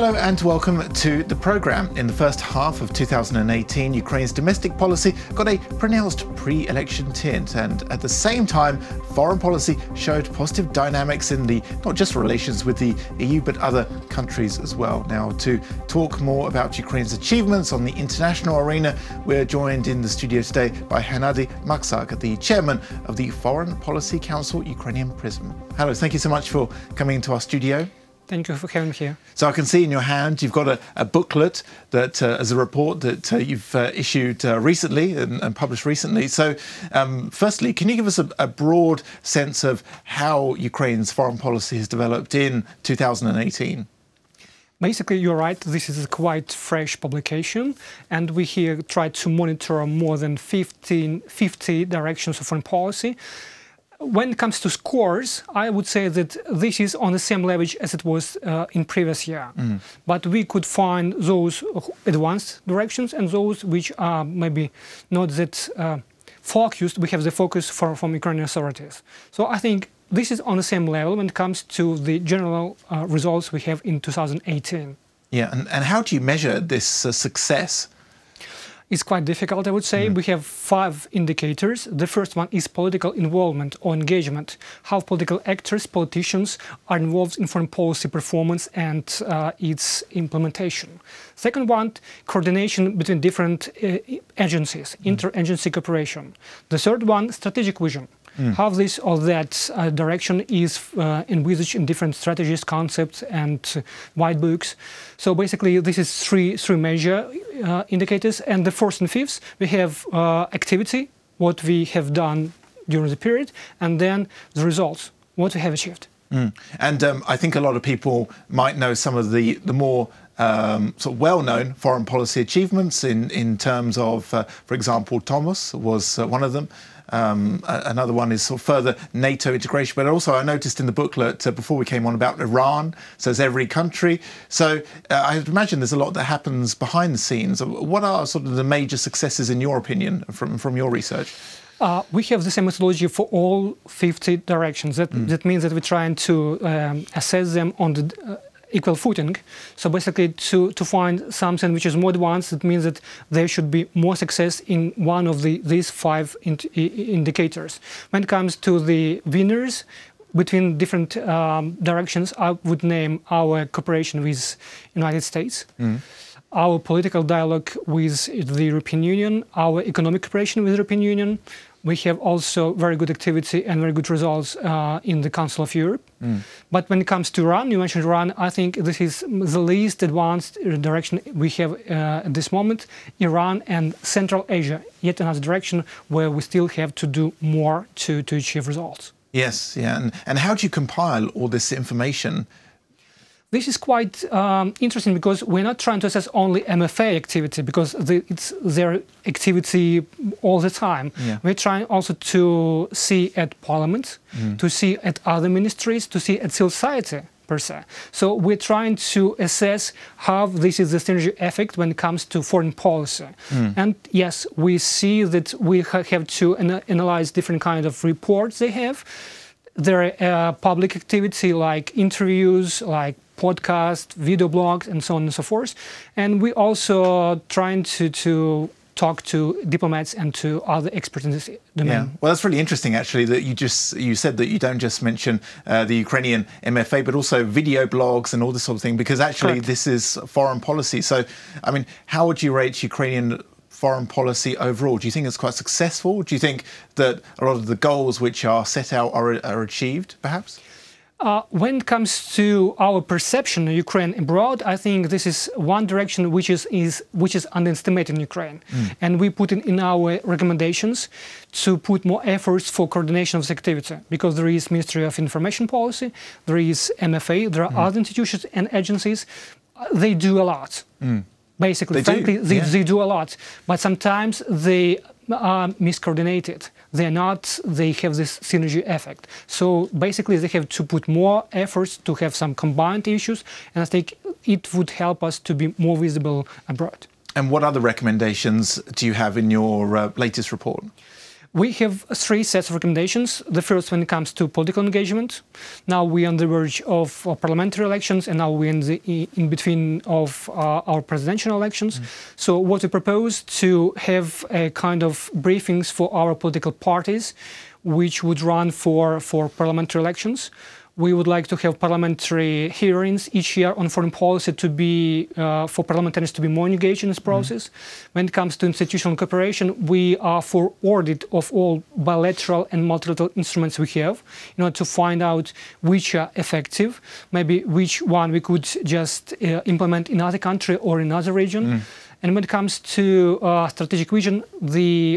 Hello and welcome to the programme. In the first half of 2018, Ukraine's domestic policy got a pronounced pre-election tint, and at the same time, foreign policy showed positive dynamics in the not just relations with the EU but other countries as well. Now, to talk more about Ukraine's achievements on the international arena, we're joined in the studio today by Hennadiy Maksak, the chairman of the Foreign Policy Council Ukrainian Prism. Hello, thank you so much for coming into our studio. Thank you for having me here. So I can see in your hand you've got a booklet that as a report that you've issued recently and published recently. So firstly, can you give us a broad sense of how Ukraine's foreign policy has developed in 2018? Basically, you're right. This is a quite fresh publication, and we here try to monitor more than 50 directions of foreign policy. When it comes to scores, I would say that this is on the same level as it was in previous year. But we could find those advanced directions and those which are maybe not that focused. We have the focus from Ukrainian authorities. So I think this is on the same level when it comes to the general results we have in 2018. Yeah, and how do you measure this success? It's quite difficult, I would say. We have 5 indicators. The first one is political involvement or engagement, how political actors, politicians are involved in foreign policy performance and its implementation. Second one, coordination between different agencies, inter-agency cooperation. The third one, strategic vision. How this or that direction is envisaged in different strategies, concepts and white books. So basically this is three major indicators, and the fourth and fifth we have activity, what we have done during the period, and then the results, what we have achieved. And I think a lot of people might know some of the more sort of well-known foreign policy achievements in terms of, for example, Thomas was one of them. Another one is sort of further NATO integration, but also I noticed in the booklet before we came on about Iran, so it's every country. So I imagine there's a lot that happens behind the scenes. What are sort of the major successes in your opinion from your research? We have the same methodology for all 50 directions. That means that we're trying to assess them on the equal footing. So basically to find something which is more advanced, it means that there should be more success in one of these 5 indicators. When it comes to the winners between different directions, I would name our cooperation with United States, our political dialogue with the European Union, our economic cooperation with the European Union. We have also very good activity and very good results in the Council of Europe. But when it comes to Iran, you mentioned Iran, I think this is the least advanced direction we have at this moment. Iran and Central Asia, yet another direction where we still have to do more to achieve results. Yes, yeah. And how do you compile all this information? This is quite interesting because we're not trying to assess only MFA activity because it's their activity all the time. Yeah. We're trying also to see at Parliament, to see at other ministries, to see at civil society per se. So we're trying to assess how this is the synergy effect when it comes to foreign policy. And yes, we see that we have to analyze different kinds of reports they have. There are public activity like interviews, like podcast, video blogs, and so on and so forth. And we also trying to talk to diplomats and to other experts in this domain. Yeah. Well, that's really interesting, actually, that you said that you don't just mention the Ukrainian MFA, but also video blogs and all this sort of thing, because actually Correct. This is foreign policy. So, I mean, how would you rate Ukrainian foreign policy overall? Do you think it's quite successful? Do you think that a lot of the goals which are set out are achieved, perhaps? When it comes to our perception of Ukraine abroad, I think this is one direction which is underestimated in Ukraine. And we put in our recommendations to put more efforts for coordination of this activity, because there is Ministry of Information Policy, there is MFA, there are other institutions and agencies. They do a lot. Basically, frankly, they do a lot, but sometimes they are miscoordinated. They have this synergy effect. So basically they have to put more efforts to have some combined issues, and I think it would help us to be more visible abroad. And what other recommendations do you have in your latest report? We have three sets of recommendations. The first, when it comes to political engagement. Now we're on the verge of parliamentary elections, and now we're in between of our presidential elections. So what we propose to have a kind of briefings for our political parties, which would run for parliamentary elections. We would like to have parliamentary hearings each year on foreign policy to be, for parliamentarians to be more engaged in this process. When it comes to institutional cooperation, we are for audit of all bilateral and multilateral instruments we have in order to find out which are effective, maybe which one we could just implement in another country or in another region. And when it comes to strategic vision,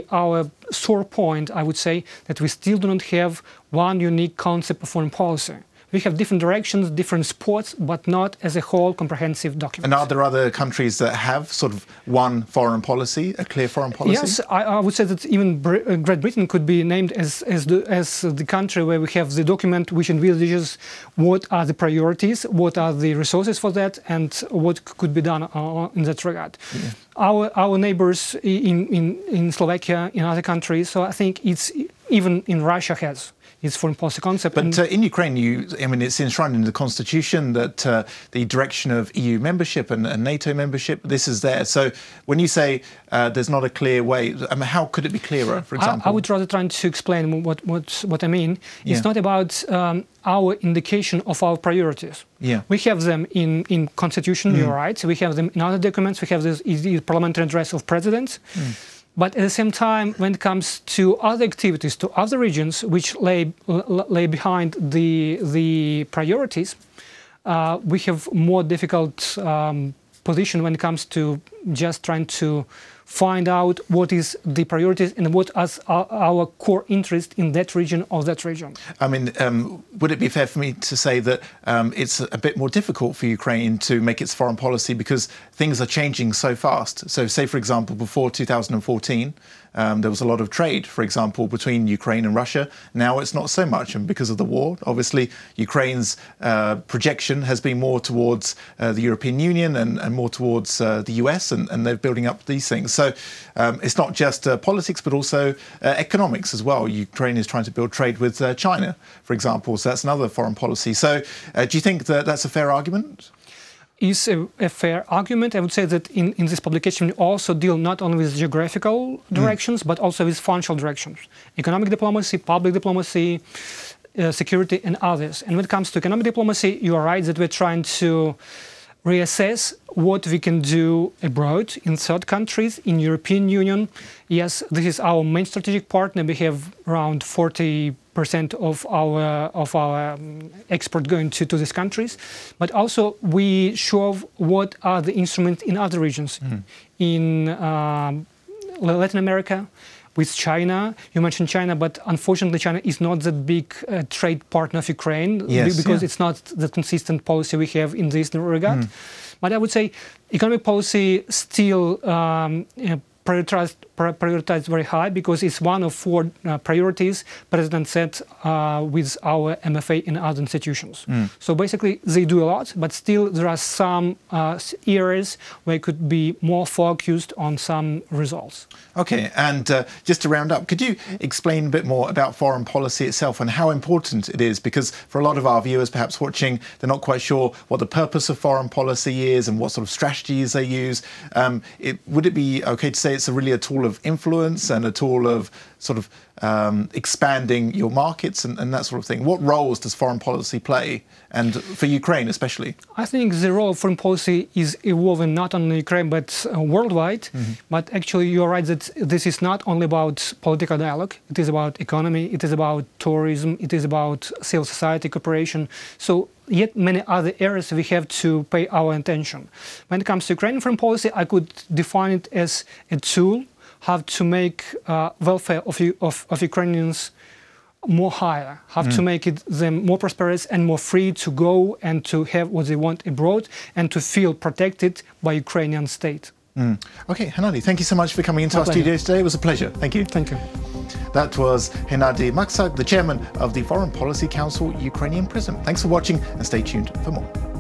our sore point, I would say, that we still do not have one unique concept of foreign policy. We have different directions, different spots, but not as a whole comprehensive document. And are there other countries that have sort of one foreign policy, a clear foreign policy? Yes, I would say that even Great Britain could be named as the country where we have the document which envisages what are the priorities, what are the resources for that, and what could be done in that regard. Yeah. Our neighbors in Slovakia, in other countries, so I think it's even in Russia has its foreign policy concept. But in Ukraine, it's enshrined in the constitution that the direction of EU membership and NATO membership, this is there. So when you say there's not a clear way, how could it be clearer, for example? I would rather try to explain what I mean. It's not about our indication of our priorities. Yeah. We have them in constitution, you're right. We have them in other documents. We have this parliamentary address of presidents. But at the same time, when it comes to other activities, to other regions which lay behind the priorities, we have more difficult position when it comes to just trying to find out what is the priorities and what is our core interest in that region or that region. I mean, would it be fair for me to say that it's a bit more difficult for Ukraine to make its foreign policy because things are changing so fast? So say, for example, before 2014, there was a lot of trade, for example, between Ukraine and Russia. Now it's not so much. And because of the war, obviously, Ukraine's projection has been more towards the European Union and more towards the US, and they're building up these things. So it's not just politics, but also economics as well. Ukraine is trying to build trade with China, for example. So that's another foreign policy. So do you think that that's a fair argument? Is a fair argument. I would say that in this publication we also deal not only with geographical directions, but also with functional directions. Economic diplomacy, public diplomacy, security and others. And when it comes to economic diplomacy, you are right that we're trying to reassess what we can do abroad in third countries, in European Union. Yes, this is our main strategic partner. We have around 40% of our export going to these countries. But also we show what are the instruments in other regions. In Latin America, with China. You mentioned China, but unfortunately China is not the big trade partner of Ukraine because it's not the consistent policy we have in this regard. But I would say economic policy still prioritized very high because it's one of 4 priorities President set with our MFA and other institutions. So basically they do a lot, but still there are some areas where it could be more focused on some results. Okay, and just to round up, could you explain a bit more about foreign policy itself and how important it is? Because for a lot of our viewers perhaps watching, they're not quite sure what the purpose of foreign policy is and what sort of strategies they use. Would it be okay to say it's really a tool of influence and a tool of sort of expanding your markets and that sort of thing? What roles does foreign policy play, and for Ukraine especially? I think the role of foreign policy is evolving not only in Ukraine but worldwide. But actually you're right that this is not only about political dialogue, it is about economy, it is about tourism, it is about civil society cooperation. So yet many other areas we have to pay our attention. When it comes to Ukrainian foreign policy, I could define it as a tool how to make welfare of Ukrainians more higher, how to make them more prosperous and more free to go and to have what they want abroad and to feel protected by Ukrainian state. Okay, Hennadiy, thank you so much for coming into our studio today. It was a pleasure. Thank you. Thank you. That was Hennadiy Maksak, the chairman of the Foreign Policy Council Ukrainian Prism. Thanks for watching and stay tuned for more.